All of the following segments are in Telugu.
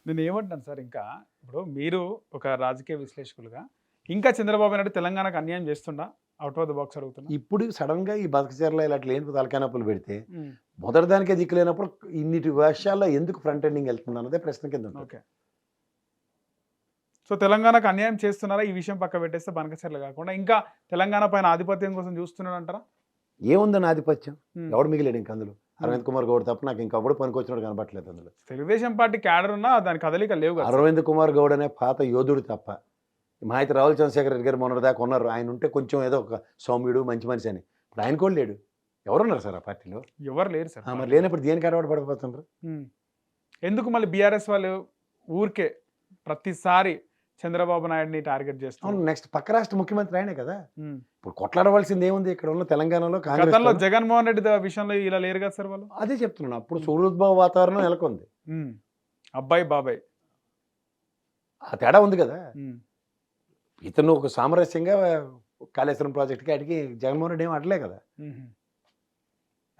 నేను ఏమంటున్నాను సార్ ఇంకా ఇప్పుడు మీరు ఒక రాజకీయ విశ్లేషకులుగా ఇంకా చంద్రబాబు నాయుడు తెలంగాణకు అన్యాయం చేస్తుండా? అవుట్ ఆఫ్ ద బాక్స్ అడుగుతున్నా. ఇప్పుడు సడన్‌గా ఈ బతకచెర్ల ఇలాంటి లేని తలకాయ నొప్పులు పెడితే, హ్మ్. మొదటి దానికే దిక్కు లేనప్పుడు ఇన్నిటి విషయాల్లో ఎందుకు ఫ్రంట్ ఎండింగ్ ఎళ్తుందన్నదే ప్రశ్న కింద ఉంటది. ఓకే. సో, తెలంగాణకు అన్యాయం చేస్తున్నారా? ఈ విషయం పక్క పెట్టేస్తే బనకచర్ల కాకుండా ఇంకా తెలంగాణ పైన ఆధిపత్యం కోసం చూస్తున్నాడంటారా? ఏముందని ఆధిపత్యం? హ్మ్. ఎవడు మిగిలాడు ఇంక అందులో? హ్మ్. అరవింద్ కుమార్ గౌడ్ తప్ప నాకు ఇంకెవడు పనికొచ్చినోడు కనపట్లేదు అందులో. తెలుగుదేశం పార్టీ క్యాడర్ ఉన్నా దాని కదలిక లేవు కదా సార్. అరవింద్ కుమార్ గౌడ్ అనే పాత యోధుడు తప్ప, మహా అయితే రావుల చంద్రశేఖర్ రెడ్డి గారు మొన్నటిదాకా ఉన్నారు. ఆయన ఉంటే కొంచెం ఏదో ఒక సౌమ్యుడు, మంచి మనిషి అని. ఇప్పుడు ఆయన కూడా లేడు. ఎవరున్నారు సార్ ఆ పార్టీలో? ఎవరు లేరు సార్ మరి పార్టీలో. లేనప్పుడు దేనికి అలవాటు పడిపోతున్నారు? హ్మ్. ఎందుకు మళ్ళీ బీఆర్ఎస్ వాళ్ళు ఊరికే ప్రతిసారి చంద్రబాబు నాయుడిని టార్గెట్ అవును. చేస్తున్నారు? నెక్స్ట్ పక్క రాష్ట్ర ముఖ్యమంత్రి ఆయనే కదా! హ్మ్. ఇప్పుడు కొట్లాడవలసింది ఏముంది? ఇక్కడ ఉన్న తెలంగాణలో గతంలో కాంగ్రెస్‌తోను. జగన్మోహన్ రెడ్డి విషయంలో ఇలా లేరు కదా సార్ వాళ్ళు. అదే చెప్తున్నాను. అప్పుడు సుహృద్భావ వాతావరణం నెలకొంది. హ్మ్. అబ్బాయి బాబాయ్. ఆ తేడా ఉంది కదా! హ్మ్. ఇతను ఒక సామరస్యంగా కాళేశ్వరం ప్రాజెక్ట్‌కి ఆటికి జగన్మోహన్ రెడ్డి ఏమి అడలే కదా! హుహు.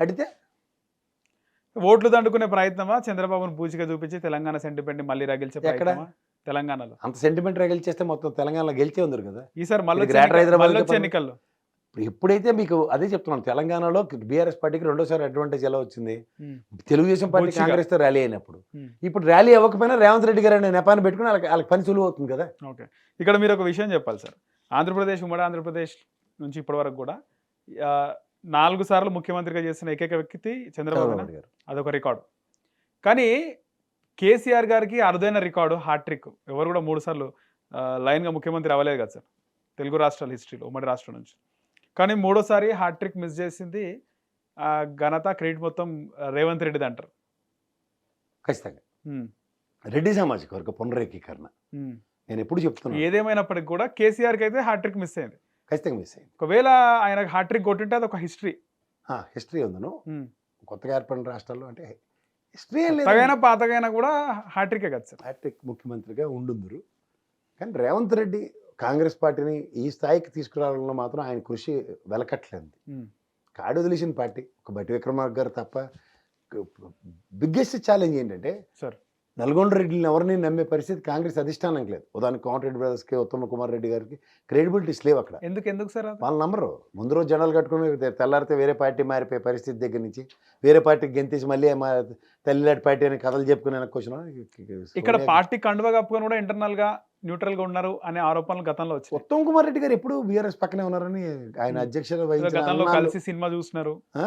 అడిగితే ఓట్లు దండుకునే ప్రయత్నమా? చంద్రబాబును పూచిక చూపించి తెలంగాణ సెంటిమెంట్‌ని మళ్ళీ రగిల్చే ఎక్కడ? ప్రయత్నమా? తెలంగాణలో. అంత సెంటిమెంట్ రగిలిచ్చేస్తే మొత్తం తెలంగాణలో గెలిచే ఉందరు కదా! ఈసారి ఇది గ్రేటర్ హైదరాబాద్‌కే మళ్ళొచ్చే పరిమితం. ఎన్నికల్లో. ఇప్పుడు ఎప్పుడైతే మీకు అదే చెప్తున్నాను. తెలంగాణలో బీఆర్ఎస్ పార్టీకి రెండోసారి అడ్వాంటేజ్ ఎలా వచ్చింది? హ్మ్. తెలుగుదేశం పార్టీ పూచిక. కాంగ్రెస్‌తో ర్యాలీ అయినప్పుడు. హ్మ్. ఇప్పుడు ర్యాలీ అవ్వకపోయినా రేవంత్ రెడ్డి గారు అనే నెపాన్ని పెట్టుకొని ఆళ్ళకి పని సులువు అవుతుంది కదా! ఓకే. ఇక్కడ మీరు ఒక విషయం చెప్పాలి సార్. ఆంధ్రప్రదేశ్, ఉమ్మడి ఆంధ్రప్రదేశ్ నుంచి ఇప్పటి వరకు కూడా 4 సార్లు ముఖ్యమంత్రిగా చేసిన ఏకైక వ్యక్తి చంద్రబాబేనా? చంద్రబాబు గారు. అదొక రికార్డ్. కానీ కేసీఆర్ గారికి అరుదైన రికార్డు హాట్రిక్. ఎవరు కూడా 3 సార్లు లైన్‌గా ముఖ్యమంత్రి అవ్వలేదు కదా సార్. తెలుగు రాష్ట్రాల హిస్టరీలో ఉమ్మడి రాష్ట్రం నుంచి. కానీ మూడోసారి హాట్రిక్ మిస్ చేసింది ఘనత, క్రెడిట్ మొత్తం రేవంత్ రెడ్డిదంటారు. ఖచ్చితంగా. హ్మ్. రెడ్డి సామాజిక వర్గ పునరేకీకరణ. హ్మ్. నేనెప్పుడు చెప్తున్నాను. ఏదేమైనప్పటికి కూడా కేసీఆర్‌కి అయితే హ్యాట్రిక్ మిస్ అయింది. ఖచ్చితంగా మిస్ అయింది. ఒకవేళ ఆయనకు హ్యాట్రిక్ కొట్టింటే అదొక హిస్టరీ. హిస్టరీ ఉందను. హ్మ్. కొత్తగా ఏర్పడిన రాష్ట్రాల్లో అంటే హిస్టరీ ఏం లేదు. కొత్తగైనా పాతగైనా కూడా హ్యాట్రికే కదా సార్. హ్యాట్రిక్ ముఖ్యమంత్రిగా ఉండుందురు. కానీ రేవంత్ రెడ్డి కాంగ్రెస్ పార్టీని ఈ స్థాయికి తీసుకురావడంలో మాత్రం ఆయన కృషి వెలకట్లేదు. హ్మ్. కాడు వదిలేసిన పార్టీ ఒక బట్టి విక్రమార్క గారు తప్ప బిగ్గెస్ట్ ఛాలెంజ్ ఏంటంటే సార్. నల్గొండ రెడ్డిని ఎవరిని నమ్మే పరిస్థితి కాంగ్రెస్ అధిష్టానం లేదు. ఉదాహరణకు కోమటిరెడ్డి బ్రదర్స్కి, ఉత్తమ కుమార్ రెడ్డి గారికి క్రెడిబిలిటీస్ లేవు అక్కడ. ఎందుకు సార్ అది? వాళ్ళు నమ్మరు. ముందు రోజు జెండాలు కట్టుకుని తెల్లారితే వేరే పార్టీ మారిపోయే పరిస్థితి దగ్గర నుంచి వేరే పార్టీకి గెంతేసి మళ్ళీ మా తల్లిలాంటి పార్టీ అని కథలు చెప్పుకుని వెనక్కి ఇక్కడ పార్టీ కండువా కప్పుకొని కూడా ఇంటర్నల్‌గా న్యూట్రల్‌గా ఉన్నారు అనే ఆరోపణలు గతంలో వచ్చినాయి. ఉత్తమ్ కుమార్ రెడ్డి గారు ఎప్పుడు బీఆర్ఎస్ పక్కనే ఉన్నారని ఆయన అధ్యక్షత ఏదో వహించిన గతంలో అన్నాళ్ళు. కలిసి సినిమా చూసినారు. ఆ?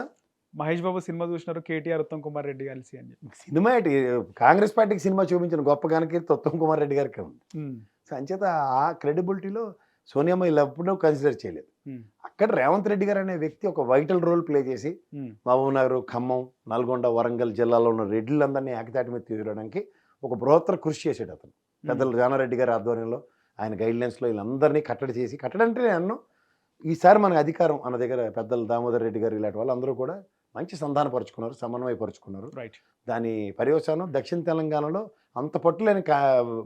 మహేష్ బాబు సినిమా చూసినారు. కేటీఆర్, ఉత్తమ్ కుమార్ రెడ్డి కలిసి అని చెప్పి. సినిమా ఏంటి? కాంగ్రెస్ పార్టీకి సినిమా చూపించిన గొప్ప ఘనకీర్తి ఉత్తమ్ కుమార్ రెడ్డి గారికి ఉంది. హ్మ్. సో అంచేత ఆ క్రెడిబిలిటీలో సోనియమ్మ ఇలా ఎప్పుడూ కన్సిడర్ చేయలేదు. హ్మ్. అక్కడ రేవంత్ రెడ్డి గారు అనే వ్యక్తి ఒక వైటల్ రోల్ ప్లే చేసి హ్మ్. మహబూబ్నగర్, ఖమ్మం, నల్గొండ, వరంగల్ జిల్లాలో ఉన్న రెడ్డిలందరినీ ఏకతాటి మీద తీసుకురావడానికి ఒక బృహత్తర కృషి చేసాడు అతను. పెద్దలు జానారెడ్డి గారి ఆధ్వర్యంలో ఆయన గైడ్లైన్స్లో వీళ్ళందరినీ కట్టడి చేసి కట్టడంటే నేను ఈసారి మనకు అధికారం అన్న దగ్గర పెద్దలు దామోదర్ రెడ్డి గారు ఇలాంటి వాళ్ళందరూ కూడా మంచి సంధానపరుచుకున్నారు, సమన్వయపరుచుకున్నారు. రైట్. దాని పర్యవసానం దక్షిణ తెలంగాణలో అంత పట్టులేని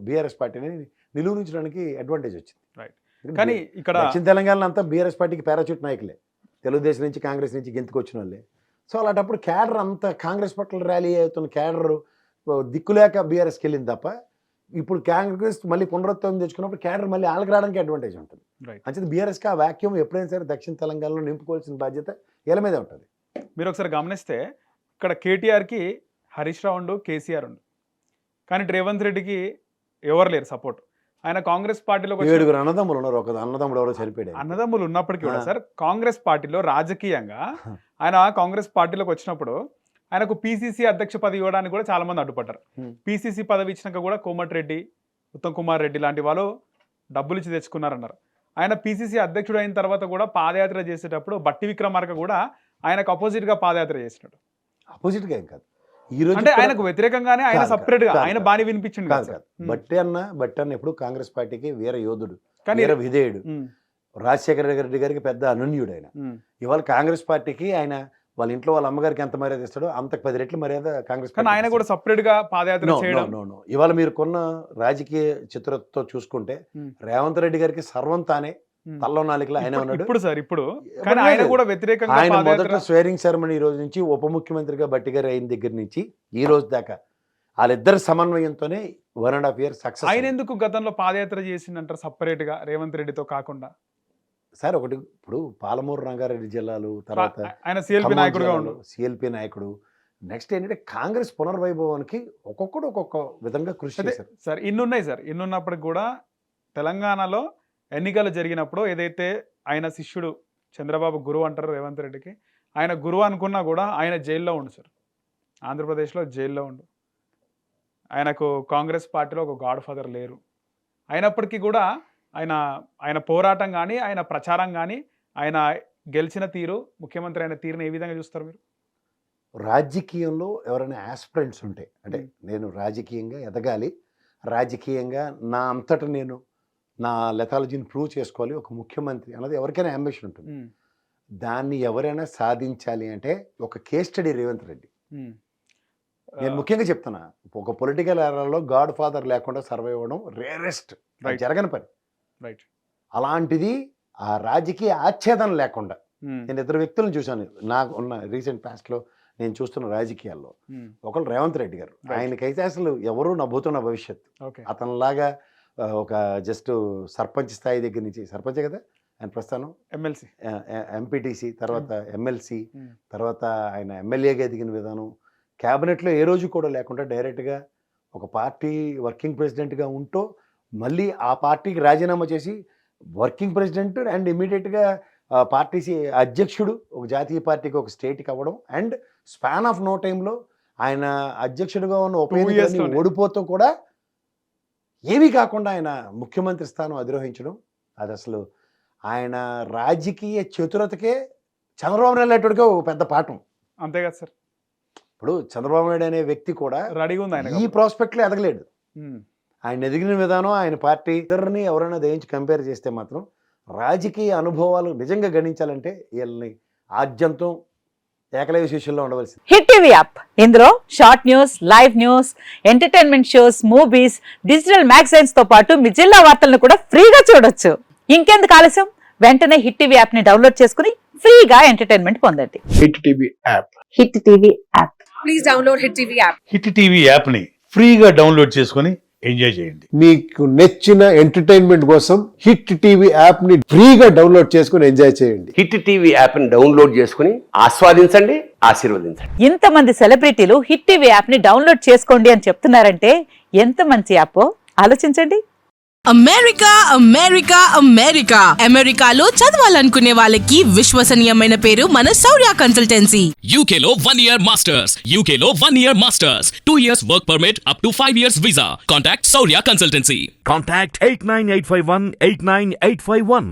బీఆర్ఎస్ పార్టీని నిలువరించడానికి అడ్వాంటేజ్ వచ్చింది. రైట్. కానీ ఇక్కడ దక్షిణ తెలంగాణలో అంతా బీఆర్ఎస్ పార్టీకి పారాచూట్ నాయకులే, తెలుగుదేశం నుంచి కాంగ్రెస్ నుంచి గెంతుకొచ్చిన వాళ్ళే. సో అలాంటప్పుడు క్యాడర్ అంతా కాంగ్రెస్ పట్ల ర్యాలీ అవుతున్న క్యాడర్ దిక్కులేక బీఆర్ఎస్కి వెళ్ళింది తప్ప ఇప్పుడు కాంగ్రెస్ మళ్ళీ పునరుత్థానం తెచ్చుకున్నప్పుడు క్యాడర్ మళ్ళీ వాళ్ళకి రావడానికి అడ్వాంటేజ్ ఉంటుంది. రైట్. అంచేది బీఆర్ఎస్కి ఆ వాక్యూమ్ ఎప్పుడైనా సరే దక్షిణ తెలంగాణలో నింపుకోవాల్సిన బాధ్యత వీళ్ళ మీదే ఉంటుంది. మీరు ఒకసారి గమనిస్తే ఇక్కడ కేటీఆర్‌కి హరీష్ రావు ఉండు, కేసీఆర్ ఉండు. కానీ రేవంత్ రెడ్డికి ఎవరు లేరు సపోర్ట్. ఆయన కాంగ్రెస్ పార్టీలోకి వచ్చి 7 అన్నదమ్ములు ఉన్నారు. ఒక అన్నదమ్ముడు ఎవరో చనిపోయాడు. అన్నదమ్ములు ఉన్నప్పటికీ కూడా ఆ. సార్ కాంగ్రెస్ పార్టీలో రాజకీయంగా ఆయన కాంగ్రెస్ పార్టీలోకి వచ్చినప్పుడు ఆయనకు పీసీసీ అధ్యక్ష పదవి ఇవ్వడానికి కూడా చాలా మంది అడ్డుపడ్డారు. పీసీసీ పదవి ఇచ్చినాక కూడా కోమటిరెడ్డి, ఉత్తమ్ కుమార్ రెడ్డి లాంటి వాళ్ళు డబ్బులు ఇచ్చి తెచ్చుకున్నారన్నారు. ఆయన పీసీసీ అధ్యక్షుడు అయిన తర్వాత కూడా పాదయాత్ర చేసేటప్పుడు బట్టి విక్రమార్క కూడా ఆయనకు అపోజిట్ గా పాదయాత్ర చేసినాడు. అపోజిట్గా ఏం కాదు. ఈ రోజు అంటే ఆయనకు వ్యతిరేకంగానే ఆయన కాదు, సపరేట్ గా కాదు, ఆయన కాదు. బాని వినిపించింది కాదు కదా కాదు. సార్. బట్టి అన్న ఎప్పుడు కాంగ్రెస్ పార్టీకి వీర యోధుడు, కానీ వీర విధేయుడు. ఉమ్, రాజశేఖర రెడ్డి గారికి పెద్ద అనన్యుడు ఆయన. ఉమ్, ఇవాళ కాంగ్రెస్ పార్టీకి ఆయన వాళ్ళ ఇంట్లో వాళ్ళ అమ్మగారికి ఎంత మర్యాద ఇస్తాడో అంతకు 10 రెట్ల మర్యాద కాంగ్రెస్ కానీ ఆయన కూడా సపరేట్ గా పాదయాత్ర చేయడం. నో. ఇవాళ మీరు కొన్న రాజకీయ చిత్రతో చూసుకుంటే ఉమ్, రేవంత్ రెడ్డి గారికి సర్వం తానే ఉమ్. తల్లో నాలుకలో ఆయన ఉన్నాడు. ఇప్పుడు సార్ ఇప్పుడు ఎవరు కానీ ఆయన లేదు. కూడా వ్యతిరేకంగా ఆయన పాదయాత్ర. మొదట స్వేరింగ్ సెరమనీ ఈ రోజు నుంచి ఉప ముఖ్యమంత్రిగా బట్టి గారు అయిన దగ్గర నుంచి ఈ రోజు దాకా వాళ్ళిద్దరి సమన్వయంతోనే 1.5 years సక్సెస్. ఆయన ఎందుకు గతంలో పాదయాత్ర చేసిందంటారు separate గా రేవంత్ రెడ్డితో కాకుండా? సార్ ఒకటి ఇప్పుడు పాలమూరు రంగారెడ్డి జిల్లాలు, తర్వాత ఆయన సిఎల్పి నాయకుడుగా ఉండు. సిఎల్పి నాయకుడు. నెక్స్ట్ ఏంటంటే కాంగ్రెస్ పునర్వైభవానికి ఒక్కొక్కడు ఒక్కొక్క విధంగా కృషి చేశారు సార్. ఇన్నున్నాయి సార్. ఇన్నున్నప్పటికి కూడా తెలంగాణలో ఎన్నికలు జరిగినప్పుడు ఏదైతే ఆయన శిష్యుడు చంద్రబాబు గురువు అంటారు రేవంత్ రెడ్డికి, ఆయన గురువు అనుకున్నా కూడా ఆయన జైల్లో ఉండు సార్. ఆంధ్రప్రదేశ్లో జైల్లో ఉండు. ఆయనకు కాంగ్రెస్ పార్టీలో ఒక గాడ్ ఫాదర్ లేరు. అయినప్పటికీ కూడా ఆయన పోరాటం కానీ, ఆయన ప్రచారం కానీ, ఆయన గెలిచిన తీరు, ముఖ్యమంత్రి అయిన తీరుని ఏ విధంగా చూస్తారు మీరు? రాజకీయంలో ఎవరైనా ఆస్పిరెంట్స్ ఉంటే, అంటే నేను రాజకీయంగా ఎదగాలి, రాజకీయంగా నా అంతటా నేను నా లెథాలజీని ప్రూవ్ చేసుకోవాలి, ఒక ముఖ్యమంత్రి అన్నది ఎవరికైనా అంబిషన్ ఉంటుంది. దాన్ని ఎవరైనా సాధించాలి అంటే ఒక కేస్ స్టడీ రేవంత్ రెడ్డి. నేను ముఖ్యంగా చెప్తున్నా, ఒక పొలిటికల్ ఏరాలో గాడ్ ఫాదర్ లేకుండా సర్వైవ్ అవ్వడం రేరెస్ట్, జరగని పని. రైట్. అలాంటిది ఆ రాజకీయ ఆచ్ఛేదన లేకుండా నేను ఇద్దరు వ్యక్తులను చూశాను నాకు ఉన్న రీసెంట్ పాస్ట్లో నేను చూస్తున్న రాజకీయాల్లో. ఒకళ్ళు రేవంత్ రెడ్డి గారు, ఆయనకైతే అసలు ఎవరు నవ్వుతున్న భవిష్యత్తు. అతనిలాగా ఒక జస్ట్ సర్పంచ్ స్థాయి దగ్గర నుంచి, సర్పంచే కదా ఆయన ప్రస్థానం, ఎమ్మెల్సీ, ఎంపీటీసీ, తర్వాత ఎమ్మెల్సీ, తర్వాత ఆయన ఎమ్మెల్యేగా ఎదిగిన విధానం, క్యాబినెట్లో ఏ రోజు కూడా లేకుండా డైరెక్ట్గా ఒక పార్టీ వర్కింగ్ ప్రెసిడెంట్గా ఉంటూ మళ్ళీ ఆ పార్టీకి రాజీనామా చేసి వర్కింగ్ ప్రెసిడెంట్ అండ్ ఇమీడియట్గా పార్టీ అధ్యక్షుడు, ఒక జాతీయ పార్టీకి ఒక స్టేట్కి అవ్వడం, అండ్ స్పాన్ ఆఫ్ నో టైంలో ఆయన అధ్యక్షుడిగా ఉన్న ఉపయోగించి ఓడిపోతూ కూడా ఏమీ కాకుండా ఆయన ముఖ్యమంత్రి స్థానం అధిరోహించడం, అది అసలు ఆయన రాజకీయ చతురతకే చంద్రబాబు నాయుడుగా ఒక పెద్ద పాఠం. అంతే కదా సార్. ఇప్పుడు చంద్రబాబు నాయుడు అనే వ్యక్తి కూడా రెడీగా ఉంది ఆయన ఈ ప్రాస్పెక్ట్లో ఎదగలేడు. ఆయన ఎదిగిన విధానం, ఆయన పార్టీ ఇద్దరిని ఎవరైనా దయించి కంపేర్ చేస్తే మాత్రం రాజకీయ అనుభవాలు నిజంగా గణించాలంటే వీళ్ళని ఆద్యంతం ఏకలవ్య శిష్యుల్లో ఉండవలసింది. హిట్ టీవీ యాప్, ఇందులో short news, live news, entertainment shows, movies, digital magazines తో పాటు మీ జిల్లా వార్తలను కూడా ఫ్రీగా చూడొచ్చు. ఇంకెందుకు ఆలస్యం, వెంటనే హిట్ టీవీ యాప్ ని డౌన్లోడ్ చేసుకుని ఫ్రీగా ఎంటర్టైన్మెంట్ పొందండి. Hit TV app, hit TV app, please download hit TV app. Hit TV app ని ఫ్రీగా డౌన్లోడ్ చేసుకొని ఎంజాయ్ చేయండి. మీకు నచ్చిన ఎంటర్టైన్మెంట్ కోసం హిట్ టీవీ యాప్ ని ఫ్రీగా డౌన్లోడ్ చేసుకుని ఎంజాయ్ చేయండి. హిట్ టీవీ యాప్ ని డౌన్లోడ్ చేసుకుని ఆస్వాదించండి, ఆశీర్వదించండి. ఇంతమంది సెలబ్రిటీలు హిట్ టీవీ యాప్ ని డౌన్లోడ్ చేసుకోండి అని చెప్తున్నారంటే ఎంత మంచి యాప్ ఆలోచించండి. అమెరికా అమెరికా అమెరికా అమెరికాలో చదవాలనుకునే వాళ్ళకి విశ్వసనీయమైన పేరు మన శౌర్య కన్సల్టెన్సీ. UK లో 1 year masters, UK లో 1 year masters, 2 years work permit up to 5 years visa. Contact Saurya Consultancy. Contact 89851 89851.